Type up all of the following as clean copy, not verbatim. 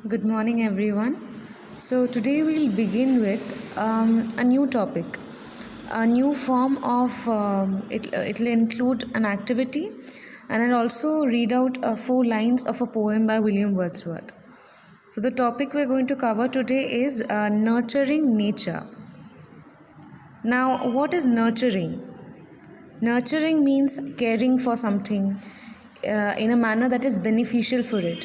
Good morning, everyone. So, today we'll begin with a new topic, a new form of it'll include an activity, and I'll also read out four lines of a poem by William Wordsworth. So, the topic we're going to cover today is nurturing nature. Now, what is nurturing? Nurturing means caring for something in a manner that is beneficial for it.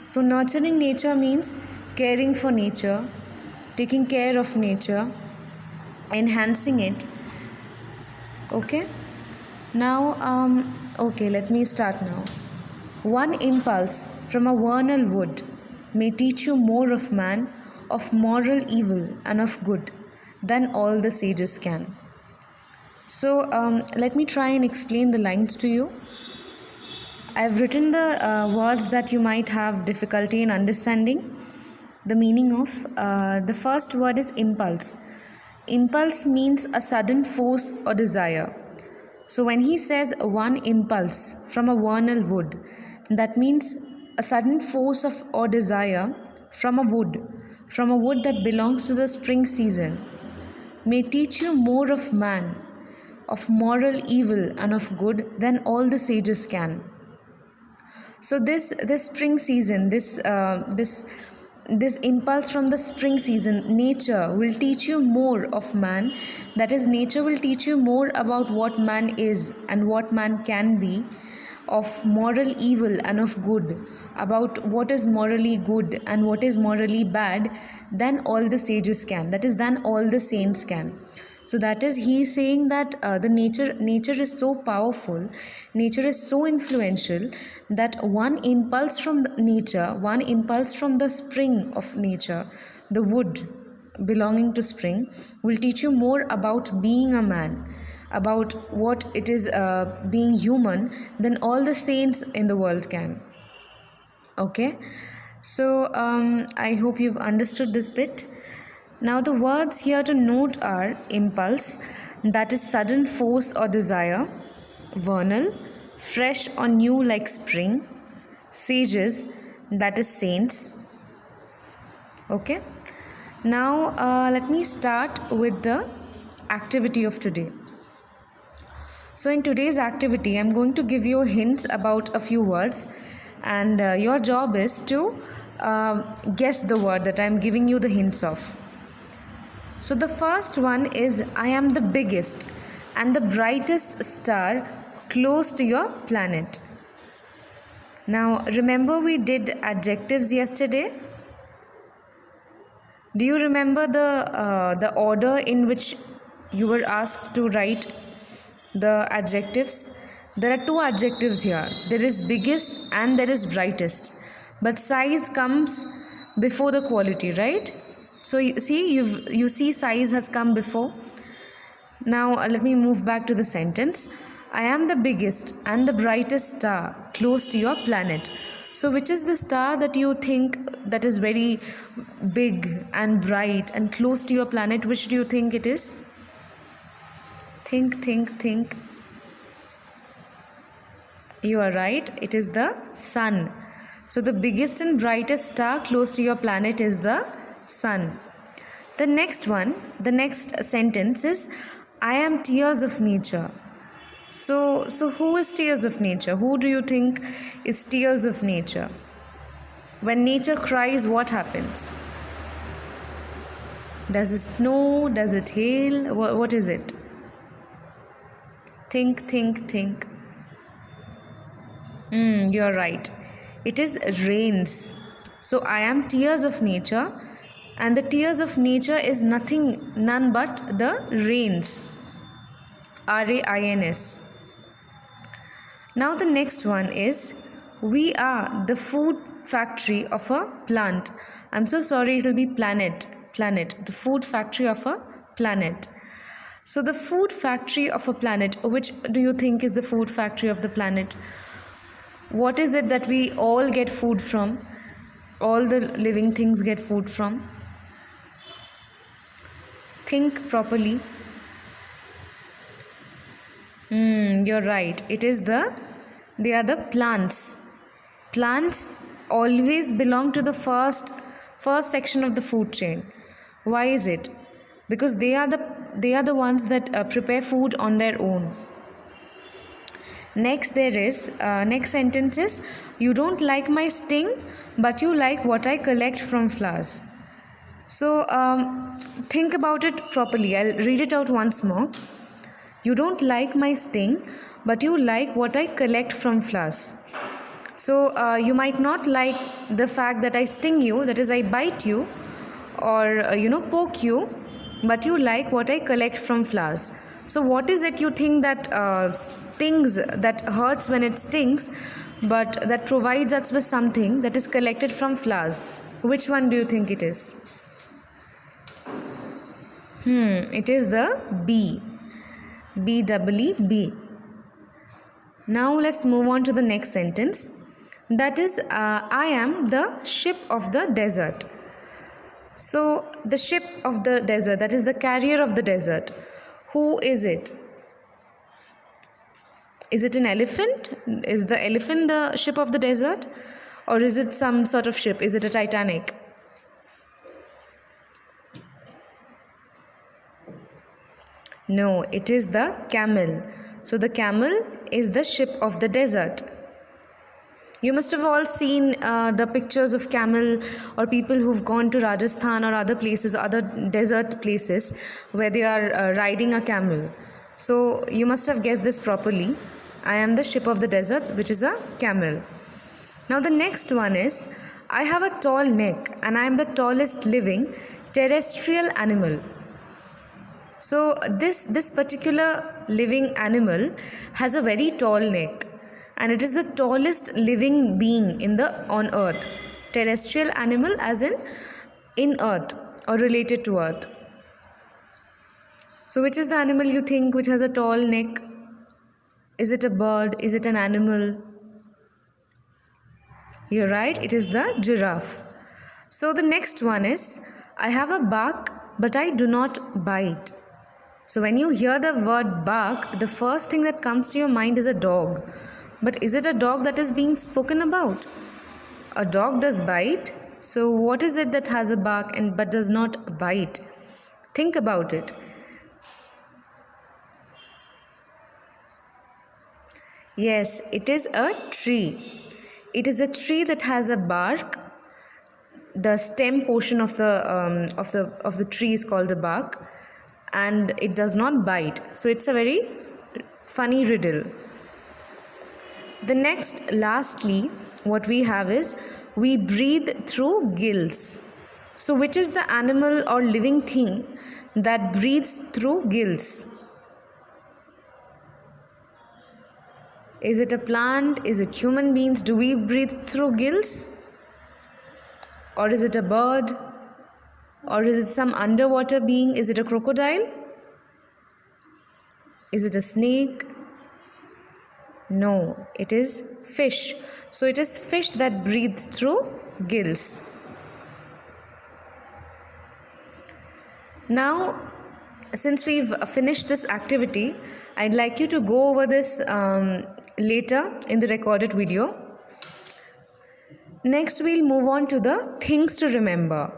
So, nurturing nature means caring for nature, taking care of nature, enhancing it. Okay? Now, let me start now. One impulse from a vernal wood may teach you more of man, of moral evil, and of good than all the sages can. So, let me try and explain the lines to you. I've written the words that you might have difficulty in understanding the meaning of. The first word is impulse. Impulse means a sudden force or desire. So when he says one impulse from a vernal wood, that means a sudden force of or desire from a wood that belongs to the spring season, may teach you more of man, of moral evil, and of good than all the sages can. So this spring season, this impulse from the spring season, nature will teach you more of man. That is, nature will teach you more about what man is and what man can be, of moral evil and of good, about what is morally good and what is morally bad, than all the sages can. That is, than all the saints can. So that is, he is saying that the nature is so powerful, nature is so influential, that one impulse from nature, one impulse from the spring of nature, the wood belonging to spring, will teach you more about being a man, about what it is being human, than all the saints in the world can. Okay, so I hope you've understood this bit. Now, the words here to note are impulse, that is sudden force or desire, vernal, fresh or new like spring, sages, that is saints. Okay. Now, let me start with the activity of today. So, in today's activity, I'm going to give you hints about a few words, and your job is to guess the word that I'm giving you the hints of. So the first one is I am the biggest and the brightest star close to your planet. Now remember, we did adjectives yesterday. Do you remember the order in which you were asked to write the adjectives? There are two adjectives here. There is biggest and there is brightest. But size comes before the quality, right? So you see size has come before. Now let me move back to the sentence. I am the biggest and the brightest star close to your planet. So which is the star that you think that is very big and bright and close to your planet? Which do you think it is? Think. You are right. It is the sun. So the biggest and brightest star close to your planet is the sun. The next sentence is I am tears of nature. So who is tears of nature? Who do you think is tears of nature? When nature cries, what happens? Does it snow? Does it hail? What is it? Think. You're right. It is rains. So I am tears of nature, and the tears of nature is none but the rains. RAINS. Now the next one is we are the food factory of a plant. I'm so sorry, it will be planet. The food factory of a planet. So the food factory of a planet, which do you think is the food factory of the planet? What is it that we all get food from? All the living things get food from? Think properly. You're right. They are the plants. Plants always belong to the first section of the food chain. Why is it? Because they are the ones that prepare food on their own. Next next sentence is, you don't like my sting, but you like what I collect from flowers. So think about it properly. I'll read it out once more. You don't like my sting, but you like what I collect from flowers. So you might not like the fact that I sting you, that is, I bite you, or poke you, but you like what I collect from flowers. So what is it you think that stings, that hurts when it stings, but that provides us with something that is collected from flowers? Which one do you think it is? It is the B. B. Now let's move on to the next sentence. That is, I am the ship of the desert. So the ship of the desert, that is the carrier of the desert. Who is it? Is it an elephant? Is the elephant the ship of the desert? Or is it some sort of ship? Is it a Titanic? No, it is the camel. So the camel is the ship of the desert. You must have all seen the pictures of camel, or people who've gone to Rajasthan or other places, other desert places, where they are riding a camel. So you must have guessed this properly. I am the ship of the desert, which is a camel. Now the next one is, I have a tall neck and I am the tallest living terrestrial animal. So this particular living animal has a very tall neck, and it is the tallest living being on earth. Terrestrial animal as in earth or related to earth. So which is the animal you think which has a tall neck? Is it a bird? Is it an animal? You're right, it is the giraffe. So the next one is, I have a bark but I do not bite. So when you hear the word bark, the first thing that comes to your mind is a dog. But is it a dog that is being spoken about? A dog does bite. So what is it that has a bark but does not bite? Think about it. Yes, it is a tree. It is a tree that has a bark. The stem portion of the tree is called the bark, and it does not bite. So it's a very funny riddle. The next, lastly, what we have is, we breathe through gills. So which is the animal or living thing that breathes through gills? Is it a plant? Is it human beings? Do we breathe through gills? Or is it a bird? Or is it some underwater being? Is it a crocodile? Is it a snake? No, it is fish. So it is fish that breathe through gills. Now, since we've finished this activity, I'd like you to go over this later in the recorded video. Next, we'll move on to the things to remember.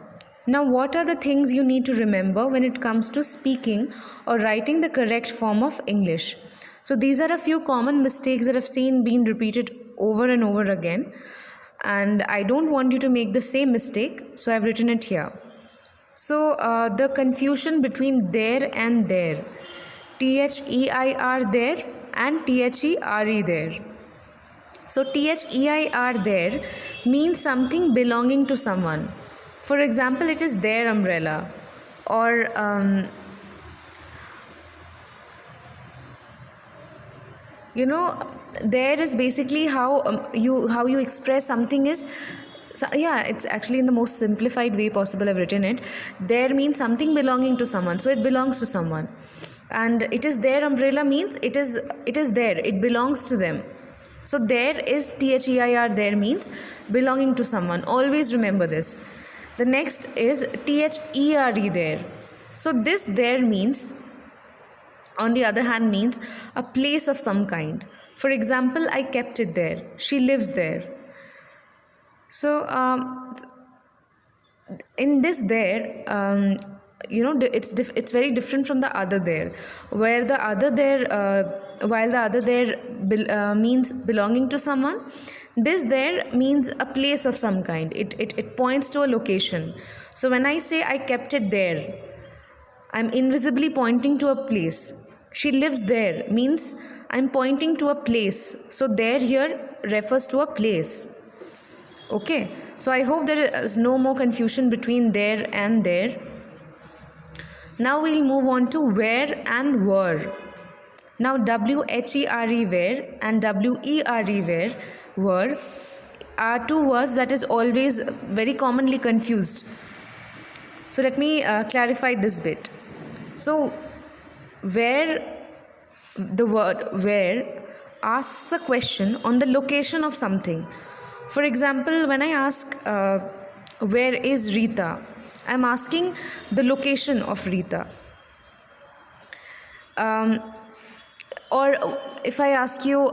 Now, what are the things you need to remember when it comes to speaking or writing the correct form of English? So these are a few common mistakes that I've seen being repeated over and over again, and I don't want you to make the same mistake, so I've written it here. So the confusion between there and there, THEIR there and THERE there. So THEIR there means something belonging to someone. For example, it is their umbrella, or there is basically how you express something is. So, yeah, it's actually in the most simplified way possible I've written it. There means something belonging to someone, so it belongs to someone. And it is their umbrella means it is there, it belongs to them. So there is THEIR there means belonging to someone. Always remember this. The next is THERE there. So this there means, on the other hand, means a place of some kind. For example, I kept it there. She lives there. So in this there, it's very different from the other there, where the other there, while the other there means belonging to someone, this there means a place of some kind. It points to a location. So when I say I kept it there, I'm invisibly pointing to a place. She lives there means I'm pointing to a place. So there here refers to a place. Okay, so I hope there is no more confusion between there and there. Now we'll move on to where and were. Now WHERE where and WERE were are two words that is always very commonly confused. So let me clarify this bit. So where, the word where asks a question on the location of something. For example, when I ask where is Rita, I'm asking the location of Rita. Or if I ask you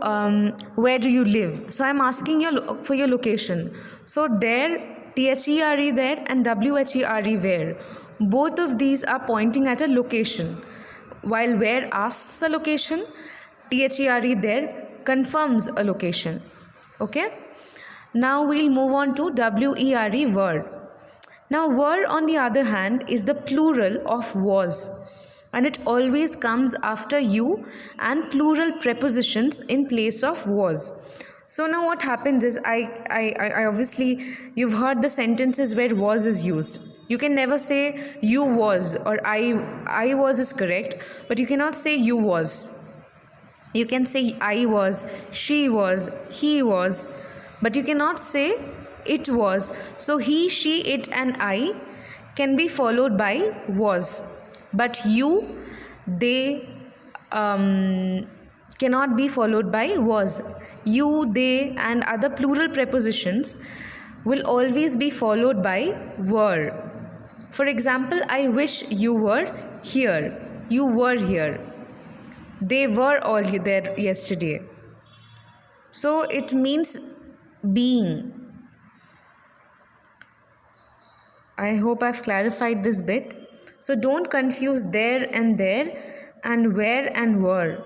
where do you live, so I'm asking for your location. So there, THERE there and WHERE where, both of these are pointing at a location. While where asks a location, THERE there confirms a location. Okay. Now we'll move on to WERE were. Now were on the other hand is the plural of was, and it always comes after you and plural prepositions in place of was. So now what happens is I obviously, you've heard the sentences where was is used. You can never say you was or I was is correct, but you cannot say you was. You can say I was, she was, he was, but you cannot say it was. So he, she, it and I can be followed by was, but you, they cannot be followed by was. You, they and other plural prepositions will always be followed by were. For example, I wish you were here. You were here. They were all there yesterday. So it means being. I hope I've clarified this bit. So don't confuse there and where and were.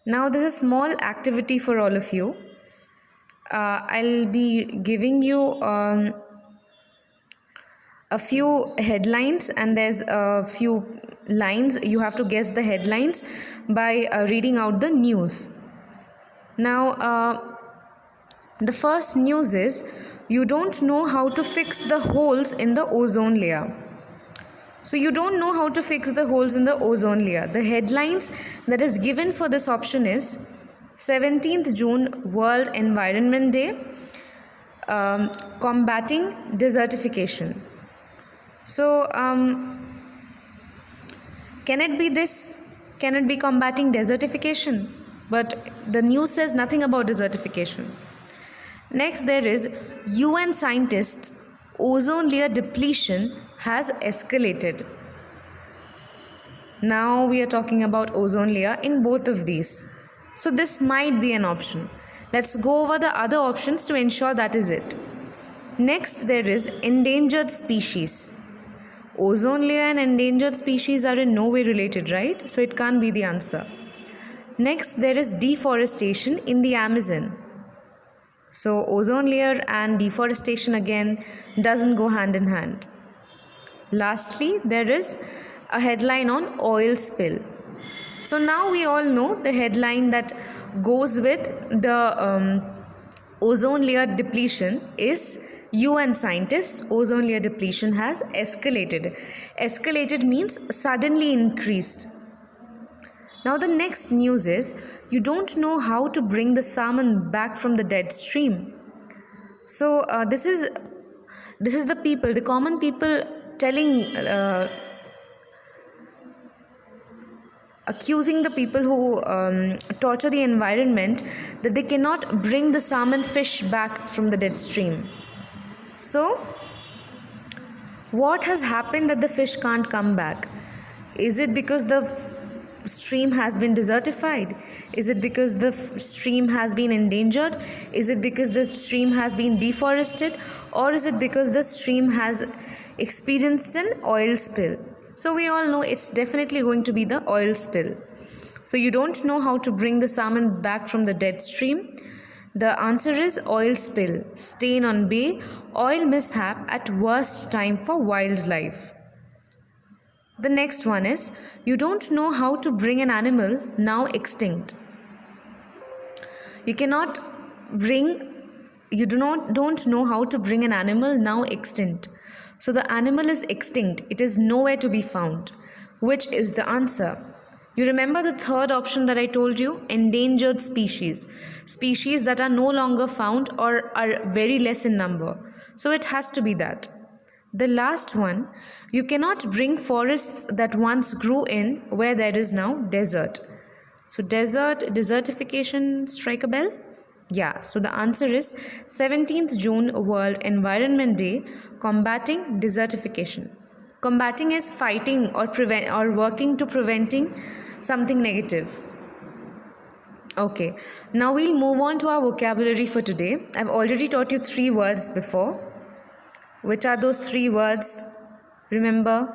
Now this is a small activity for all of you. I'll be giving you a few headlines and there's a few lines. You have to guess the headlines by reading out the news. Now the first news is, you don't know how to fix the holes in the ozone layer. So you don't know how to fix the holes in the ozone layer. The headlines that is given for this option is 17th June World Environment Day, combating desertification. So can it be this? Can it be combating desertification? But the news says nothing about desertification. Next there is UN scientists, ozone layer depletion has escalated. Now we are talking about ozone layer in both of these. So this might be an option. Let's go over the other options to ensure that is it. Next there is endangered species. Ozone layer and endangered species are in no way related, right? So it can't be the answer. Next there is deforestation in the Amazon. So ozone layer and deforestation again doesn't go hand in hand. Lastly, there is a headline on oil spill. So now we all know the headline that goes with the ozone layer depletion is UN scientists, ozone layer depletion has escalated. Escalated means suddenly increased. Now the next news is, you don't know how to bring the salmon back from the dead stream. So this is the people, the common people telling, accusing the people who torture the environment that they cannot bring the salmon fish back from the dead stream. So what has happened that the fish can't come back? Is it because the stream has been desertified? Is it because the stream has been endangered? Is it because the stream has been deforested? Or is it because the stream has experienced an oil spill? So we all know it's definitely going to be the oil spill. So you don't know how to bring the salmon back from the dead stream. The answer is oil spill, stain on bay, oil mishap at worst time for wildlife. The next one is, you don't know how to bring an animal now extinct. You don't know how to bring an animal now extinct. So the animal is extinct. It is nowhere to be found. Which is the answer? You remember the third option that I told you? Endangered species. Species that are no longer found or are very less in number. So it has to be that. The last one, you cannot bring forests that once grew in where there is now desert. So desertification, strike a bell? Yeah, so the answer is 17th June World Environment Day, combating desertification. Combating is fighting or working to preventing something negative. Okay, now we'll move on to our vocabulary for today. I've already taught you 3 words before. Which are those 3 words? Remember?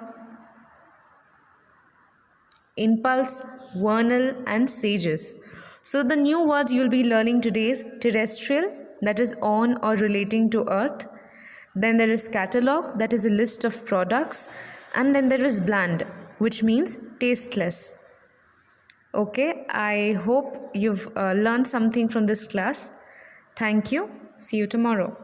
Impulse, vernal, and sages. So the new words you'll be learning today is terrestrial, that is on or relating to earth. Then there is catalog, that is a list of products. And then there is bland, which means tasteless. Okay, I hope you've learned something from this class. Thank you. See you tomorrow.